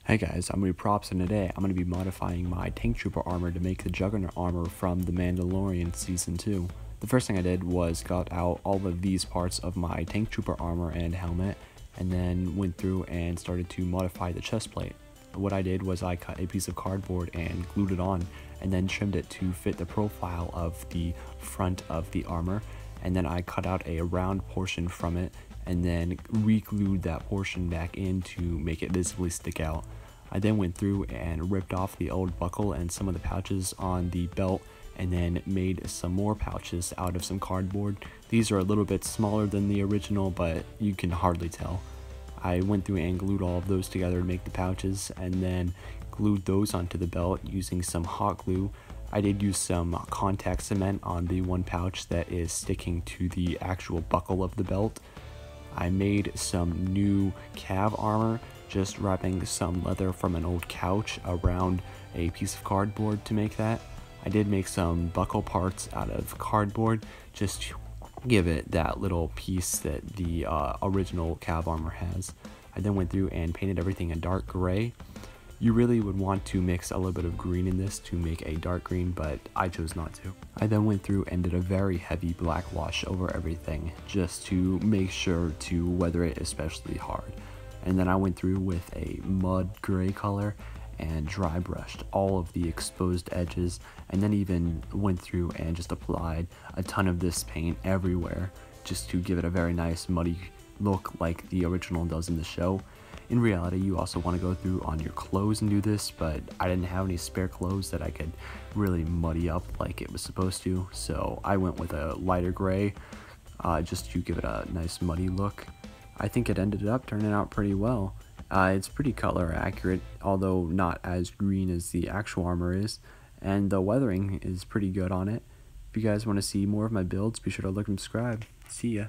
Hey guys, I'm going to be Props, and today I'm going to be modifying my Tank Trooper armor to make the Juggernaut armor from The Mandalorian Season 2. The first thing I did was got out all of these parts of my Tank Trooper armor and helmet, and then went through and started to modify the chest plate. What I did was I cut a piece of cardboard and glued it on, and then trimmed it to fit the profile of the front of the armor, and then I cut out a round portion from it, and then re-glued that portion back in to make it visibly stick out. I then went through and ripped off the old buckle and some of the pouches on the belt, and then made some more pouches out of some cardboard. These are a little bit smaller than the original, but you can hardly tell. I went through and glued all of those together to make the pouches, and then glued those onto the belt using some hot glue. I did use some contact cement on the one pouch that is sticking to the actual buckle of the belt. I made some new cav armor, just wrapping some leather from an old couch around a piece of cardboard to make that. I did make some buckle parts out of cardboard just to give it that little piece that the original cav armor has. I then went through and painted everything a dark gray. You really would want to mix a little bit of green in this to make a dark green, but I chose not to. I then went through and did a very heavy black wash over everything just to make sure to weather it especially hard. And then I went through with a mud gray color and dry brushed all of the exposed edges, and then even went through and just applied a ton of this paint everywhere just to give it a very nice muddy look like the original does in the show. In reality, you also want to go through on your clothes and do this, but I didn't have any spare clothes that I could really muddy up like it was supposed to, so I went with a lighter gray just to give it a nice muddy look. I think it ended up turning out pretty well. It's pretty color accurate, although not as green as the actual armor is, and the weathering is pretty good on it. If you guys want to see more of my builds, be sure to look and subscribe. See ya.